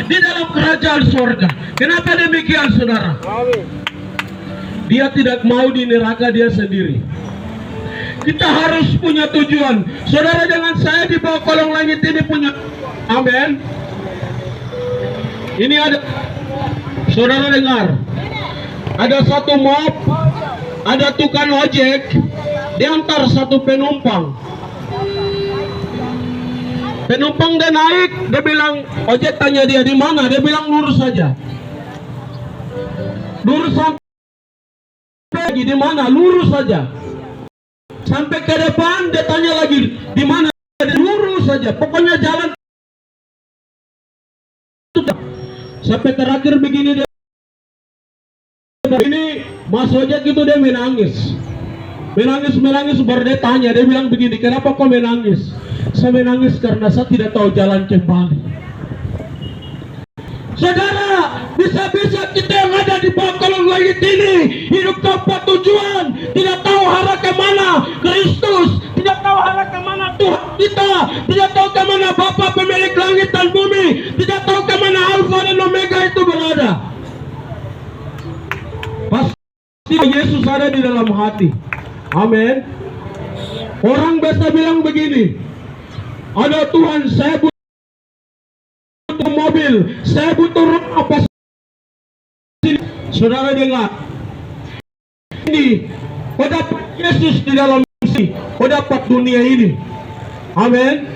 di dalam kerajaan surga. Kenapa demikian, saudara? Dia tidak mau di neraka dia sendiri. Kita harus punya tujuan. Saudara, dengan saya di bawah kolong langit ini punya. Amin. Ini ada, saudara dengar, ada satu mob, ada tukang ojek, diantar satu penumpang. Penumpang dia naik, dia bilang, ojek tanya dia di mana, dia bilang lurus saja. Lurus sampai lagi di mana, lurus saja. Sampai ke depan, dia tanya lagi di mana, lurus saja. Pokoknya jalan. Sampai terakhir begini dia. Ini Mas ojek itu dia menangis. Menangis baru dia tanya, dia bilang begini, kenapa kau menangis? Saya menangis karena saya tidak tahu jalan kembali. Saudara, bisa-bisa kita yang ada di bawah kolong langit ini hidup tanpa tujuan, tidak tahu arah kemana Kristus, tidak tahu arah kemana Tuhan kita, tidak tahu kemana Bapa pemilik langit dan bumi, tidak tahu kemana Alfa dan Omega itu berada. Pasti Yesus ada di dalam hati. Amin. Orang biasa bilang begini, ada Tuhan, saya butuh mobil, saya butuh rumah, apa? Saudara dengar, ini kau dapat Yesus di dalam sini, kau dapat dunia ini. Amin.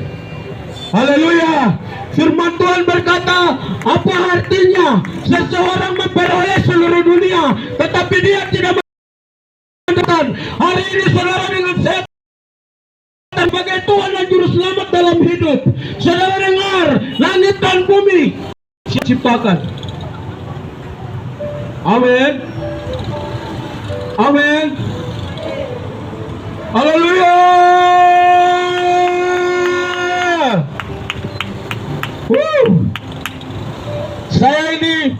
Haleluya. Firman Tuhan berkata, apa artinya seseorang memperoleh seluruh dunia tetapi dia tidak mendapatkan. Hari ini saudara dengan saya sebagai Tuhan dan Juru Selamat dalam hidup. Saudara dengar, langit dan bumi diciptakan. Amin. Amin. Haleluya. Saya ini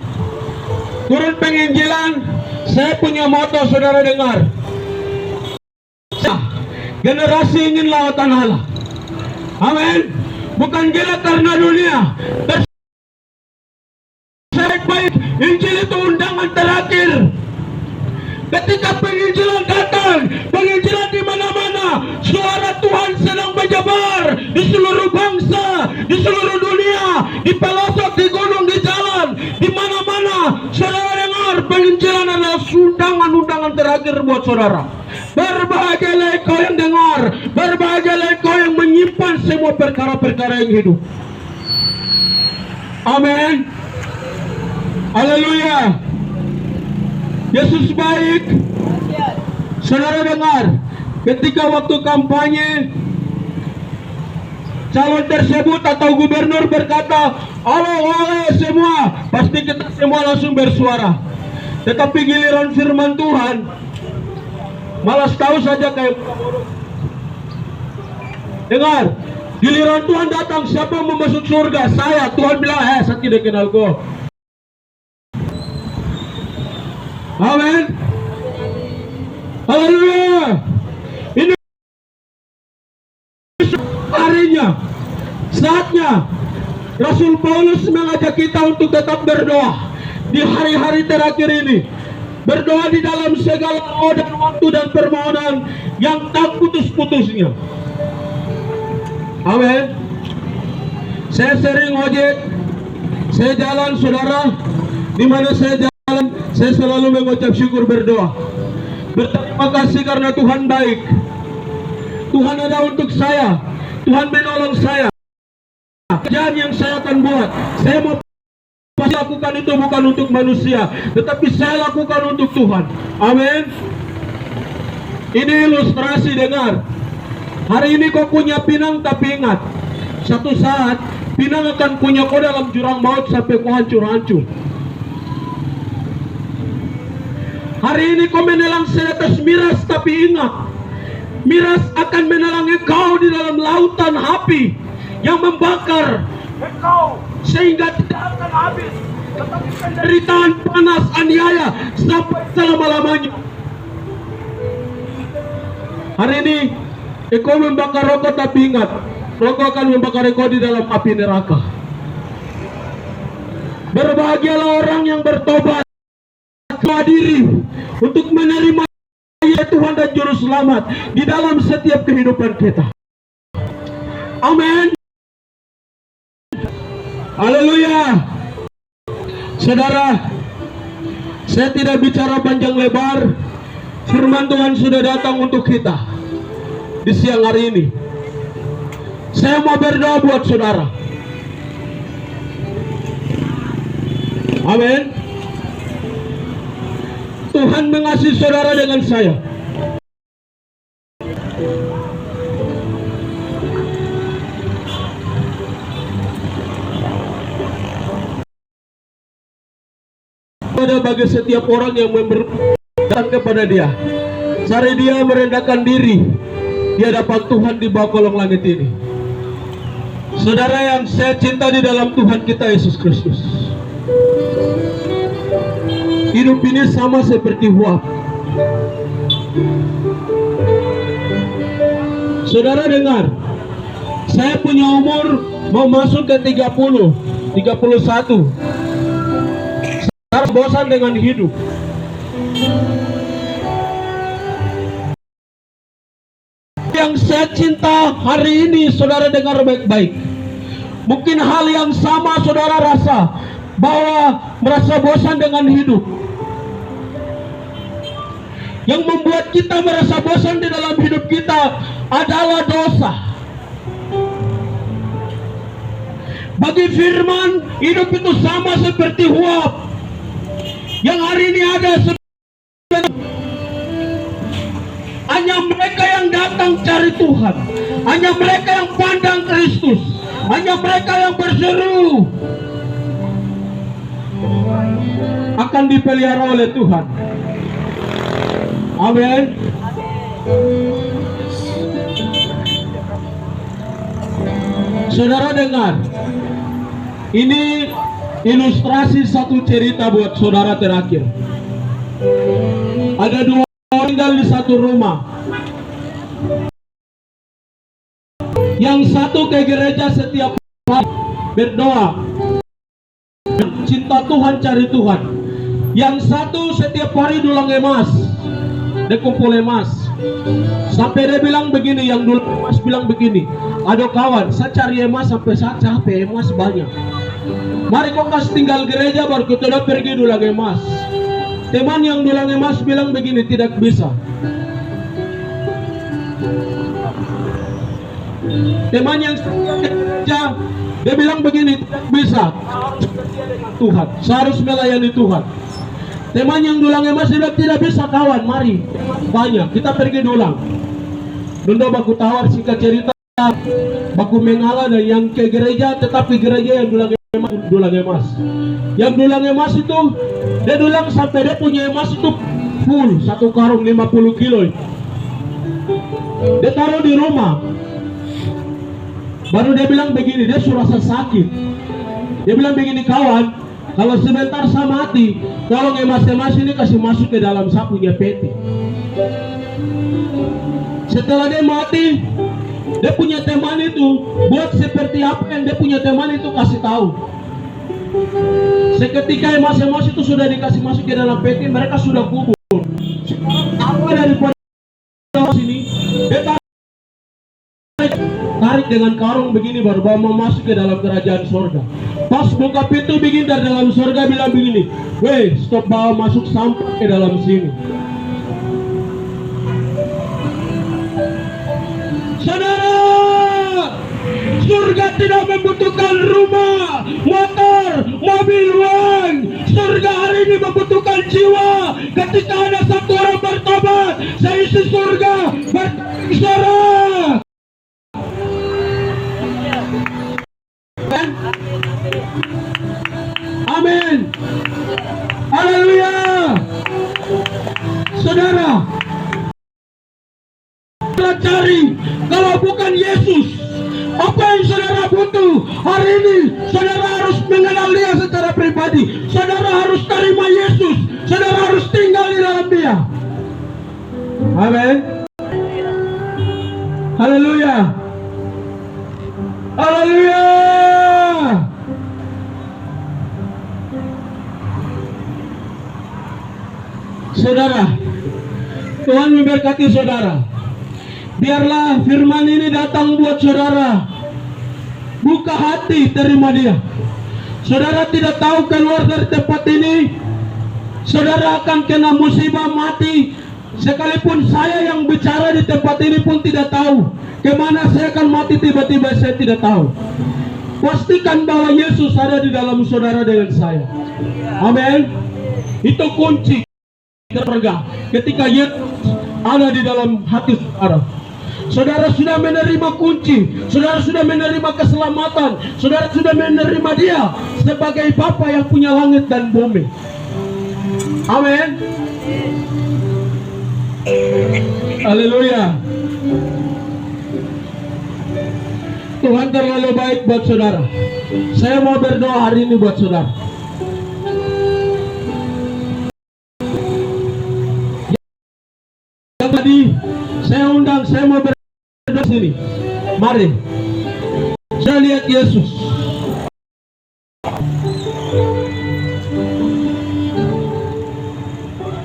turun penginjilan, saya punya moto, saudara dengar. Generasi ingin lautan Allah. Amin. Bukan gila karena dunia. Baik-baik, Injil itu undangan terakhir. Ketika penginjilan datang, penginjilan di mana-mana, suara Tuhan sedang berjabar di seluruh bangsa, di seluruh dunia, di pelosok, di gunung, di jalan, di mana-mana. Saudara dengar, penginjilan adalah undangan-undangan terakhir buat saudara. Berbahagialah kau yang dengar, berbahagialah kau yang menyimpan semua perkara-perkara yang hidup. Amin. Haleluya. Yesus baik. Saudara dengar, ketika waktu kampanye, calon tersebut atau gubernur berkata, oleh semua, pasti kita semua langsung bersuara. Tetapi giliran firman Tuhan, malas tahu saja kayak dengar, giliran Tuhan datang, siapa mau masuk surga? Saya. Tuhan bilang, saya tidak kenal kau. Amin. Haleluya. Ini harinya, saatnya Rasul Paulus mengajak kita untuk tetap berdoa di hari-hari terakhir ini. Berdoa di dalam segala dan waktu dan permohonan yang tak putus-putusnya. Amin. Saya sering ojek, saya jalan, saudara, di mana saya jalan, saya selalu mengucap syukur, berdoa, berterima kasih karena Tuhan baik. Tuhan ada untuk saya, Tuhan menolong saya. Kerjaan yang saya akan buat, saya mau lakukan itu bukan untuk manusia, tetapi saya lakukan untuk Tuhan. Amin. Ini ilustrasi, dengar. Hari ini kau punya pinang, tapi ingat, satu saat pinang akan punya kau dalam jurang maut sampai kau hancur-hancur. Hari ini kau menelan setetes miras, tapi ingat, miras akan menelan engkau di dalam lautan api yang membakar engkau sehingga tidak akan habis, tetapi penderitaan, panas, aniaya sampai selama-lamanya. Hari ini engkau membakar rokok, tapi ingat, rokok akan membakar engkau di dalam api neraka. Berbahagialah orang yang bertobat diri untuk menerima Tuhan dan Juru Selamat di dalam setiap kehidupan kita. Amin. Haleluya. Saudara, saya tidak bicara panjang lebar. Firman Tuhan sudah datang untuk kita di siang hari ini. Saya mau berdoa buat saudara. Amin. Tuhan mengasihi saudara dengan saya. Pada bagi setiap orang yang datang kepada dia, cari dia merendahkan diri di hadapan Tuhan di bawah kolong langit ini. Saudara yang saya cinta di dalam Tuhan kita Yesus Kristus, hidup ini sama seperti uap. Saudara dengar, saya punya umur mau masuk ke 31. Saya bosan dengan hidup. Yang saya cinta hari ini, saudara dengar baik-baik. Mungkin hal yang sama saudara rasa, bahwa merasa bosan dengan hidup. Yang membuat kita merasa bosan di dalam hidup kita adalah dosa. Bagi firman, hidup itu sama seperti uap yang hari ini ada. Hanya mereka yang datang cari Tuhan, hanya mereka yang pandang Kristus, hanya mereka yang berseru akan dipelihara oleh Tuhan. Amin. Saudara dengar, ini ilustrasi satu cerita buat saudara terakhir. Ada dua orang tinggal di satu rumah. Yang satu ke gereja setiap hari berdoa, cinta Tuhan, cari Tuhan. Yang satu setiap hari dulang emas, dia kumpul emas. Sampai dia bilang begini, yang dulang emas bilang begini, aduh kawan, saya cari emas sampai saya capek, emas banyak. Mari kau kasih tinggal gereja baru kita udah pergi dulang emas. Teman yang dulang emas bilang begini, tidak bisa. Teman yang gereja dia bilang begini, tidak bisa. Tuhan, saya harus melayani Tuhan. Teman yang dulang emas dia bilang tidak bisa kawan, mari banyak kita pergi dulang. Benda baku tawar singkat cerita, baku mengalah dan yang ke gereja, tetapi gereja yang dulang emas. Yang dulang emas itu dia dulang sampai dia punya emas itu full, satu karung 50 kilo. Dia taruh di rumah. Baru dia bilang begini, dia sudah rasa sakit. Dia bilang begini, kawan, kalau sebentar saya mati, tolong emas-emas ini kasih masuk ke dalam saya punya peti. Setelah dia mati, dia punya teman itu buat seperti apa yang dia punya teman itu kasih tahu. Seketika emas-emas itu sudah dikasih masuk ke dalam peti, mereka sudah kubur. Apa daripada sini, dia tarik dengan karung begini baru bawa masuk ke dalam kerajaan sorga. Pas buka pintu begini dari dalam sorga bilang begini, weh stop bawa masuk sampah ke dalam sini. Saudara, surga tidak membutuhkan rumah, motor, mobil, uang. Surga hari ini membutuhkan jiwa. Ketika ada satu orang bertobat, seisi surga bersorak. Amin. Haleluya. Saudara, kita cari, kalau bukan Yesus, apa yang saudara butuh hari ini? Saudara harus mengenal dia secara pribadi. Saudara harus terima Yesus. Saudara harus tinggal di dalam dia. Amin. Haleluya. Haleluya. Saudara, Tuhan memberkati saudara. Biarlah firman ini datang buat saudara. Buka hati, terima dia. Saudara tidak tahu keluar dari tempat ini, saudara akan kena musibah mati. Sekalipun saya yang bicara di tempat ini pun tidak tahu kemana saya akan mati tiba-tiba, saya tidak tahu. Pastikan bahwa Yesus ada di dalam saudara dengan saya. Amin. Itu kunci keluarga. Ketika Yesus ada di dalam hati saudara, saudara sudah menerima kunci, saudara sudah menerima keselamatan, saudara sudah menerima dia sebagai Bapa yang punya langit dan bumi. Amin. Haleluya. Tuhan terlalu baik buat saudara. Saya mau berdoa hari ini buat saudara. Yang tadi saya undang, saya mau berdoa sini. Mari. Saya lihat Yesus.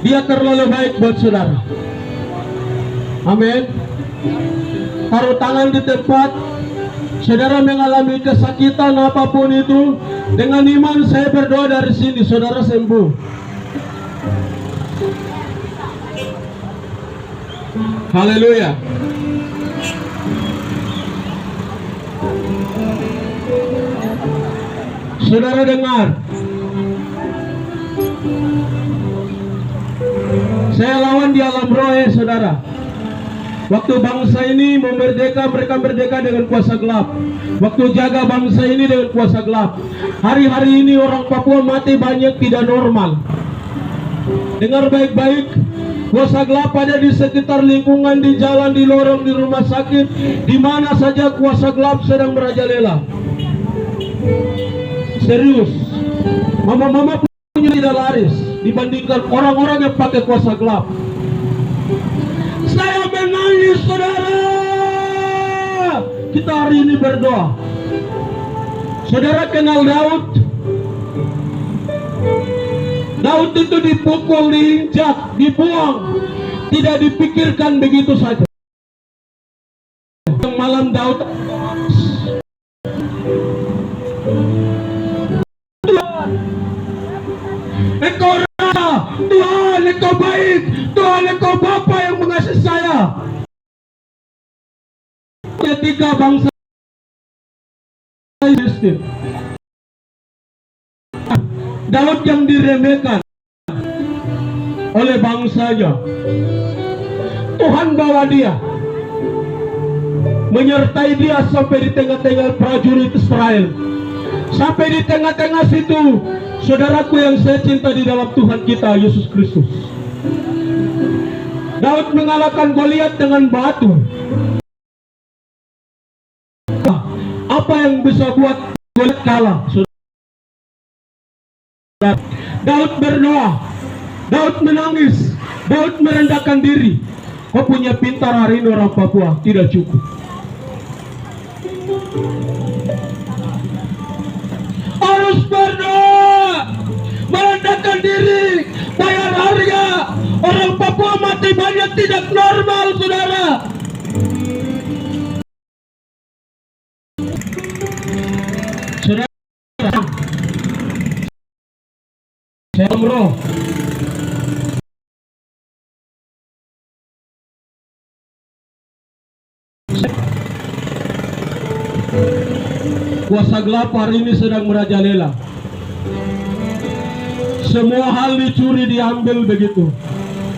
Dia terlalu baik buat saudara. Amin. Taruh tangan di tempat. Saudara mengalami kesakitan apapun itu, dengan iman saya berdoa dari sini, saudara sembuh. Haleluya. Saudara dengar, saya lawan di alam roh ya saudara. Waktu bangsa ini memerdeka, mereka merdeka dengan kuasa gelap. Waktu jaga bangsa ini dengan kuasa gelap. Hari-hari ini orang Papua mati banyak tidak normal. Dengar baik-baik, kuasa gelap ada di sekitar lingkungan, di jalan, di lorong, di rumah sakit, di mana saja kuasa gelap sedang merajalela. Serius, mama-mama punya tidak laris dibandingkan orang-orang yang pakai kuasa gelap. Saya menangis saudara. Kita hari ini berdoa. Saudara kenal Daud? Daud itu dipukul, diinjak, dibuang, tidak dipikirkan begitu saja. Yang malam Daud, Engkau Raja, Tuhan Engkau baik, Tuhan Engkau Bapa yang mengasihi saya. Ketika bangsa miskin, Daud yang diremehkan oleh bangsanya, Tuhan bawa dia, menyertai dia sampai di tengah-tengah prajurit Israel. Sampai di tengah-tengah situ, saudaraku yang saya cinta di dalam Tuhan kita Yesus Kristus, Daud mengalahkan Goliat dengan batu. Apa yang bisa buat Goliat kalah? Daud berdoa, Daud menangis, Daud merendahkan diri. Kau punya pintar hari ini orang Papua, tidak cukup. Harus berdoa, merendahkan diri, bayar harga. Orang Papua mati banyak tidak normal, saudara. Saudara, saya roh. Kuasa gelap hari ini sedang merajalela. Semua hal dicuri, diambil begitu.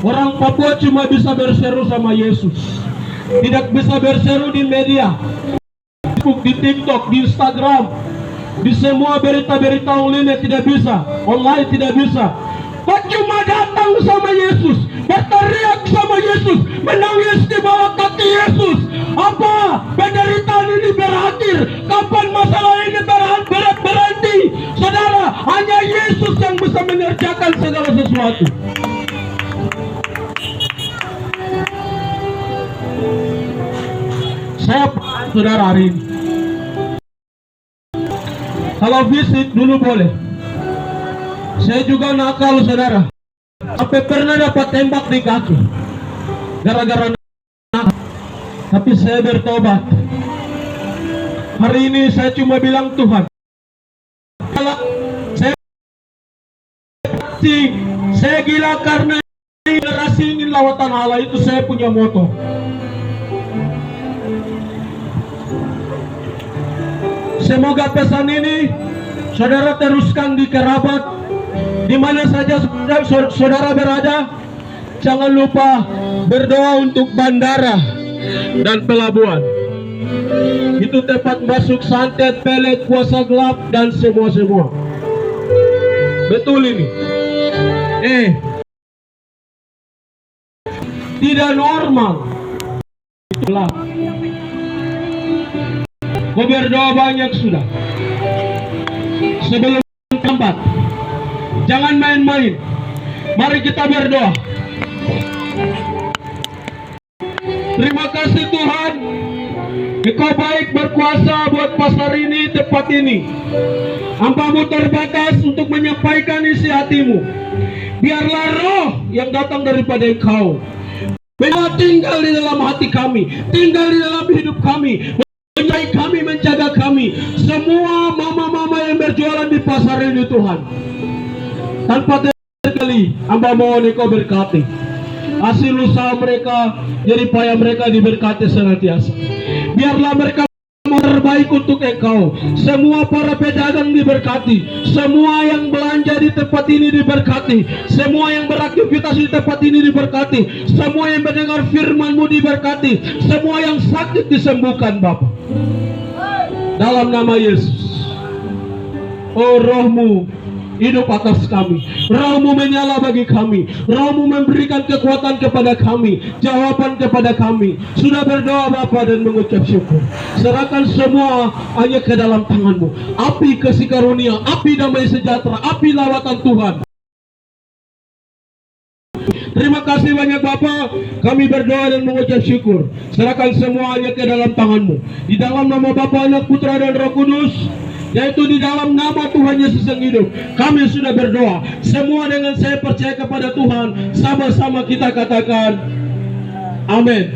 Orang Papua cuma bisa berseru sama Yesus, tidak bisa berseru di media, di TikTok, di Instagram, di semua berita-berita online tidak bisa, online tidak bisa. Kau cuma datang sama Yesus, berteriak sama Yesus, menangis di bawah kaki Yesus. Apa penderitaan ini berakhir? Kapan masalah ini berhenti? Saudara, hanya Yesus yang bisa mengerjakan segala sesuatu. Saya saudara hari ini, kalau visit dulu boleh. Saya juga nakal saudara. Sampai pernah dapat tembak di kaki gara-gara nakal. Tapi saya bertobat. Hari ini saya cuma bilang Tuhan, saya gila karena generasi ingin lawatan Allah, itu saya punya moto. Semoga pesan ini saudara teruskan di kerabat, di mana saja saudara berada. Jangan lupa berdoa untuk bandara dan pelabuhan. Itu tempat masuk santet, pelet, kuasa gelap, dan semua-semua. Betul ini. Tidak normal. Itulah. Kau berdoa banyak sudah. Sebelum tempat, jangan main-main. Mari kita berdoa. Terima kasih Tuhan, Engkau baik berkuasa buat pasar ini, tempat ini. Hamba-Mu terbatas untuk menyampaikan isi hati-Mu. Biarlah roh yang datang daripada Engkau tinggal di dalam hati kami, tinggal di dalam hidup kami, menjaga kami, menjaga kami. Semua mama-mama yang berjualan di pasar ini Tuhan, tanpa terkali, hamba mohon Engkau berkati. Hasil usaha mereka, jerih payah mereka diberkati senantiasa. Biarlah mereka terbaik untuk Engkau. Semua para pedagang diberkati, semua yang belanja di tempat ini diberkati, semua yang beraktivitas di tempat ini diberkati, semua yang mendengar firman-Mu diberkati, semua yang sakit disembuhkan Bapa. Dalam nama Yesus. Oh, Roh-Mu hidup atas kami, Roh-Mu menyala bagi kami, Roh-Mu memberikan kekuatan kepada kami, jawaban kepada kami. Sudah berdoa Bapa dan mengucap syukur. Serahkan semua hanya ke dalam tangan-Mu. Api kasih karunia, api damai sejahtera, api lawatan Tuhan. Terima kasih banyak Bapa. Kami berdoa dan mengucap syukur. Serahkan semuanya ke dalam tangan-Mu. Di dalam nama Bapa, Anak, Putra dan Roh Kudus, yaitu di dalam nama Tuhan Yesus yang hidup, kami sudah berdoa. Semua dengan saya percaya kepada Tuhan. Sama-sama kita katakan amin.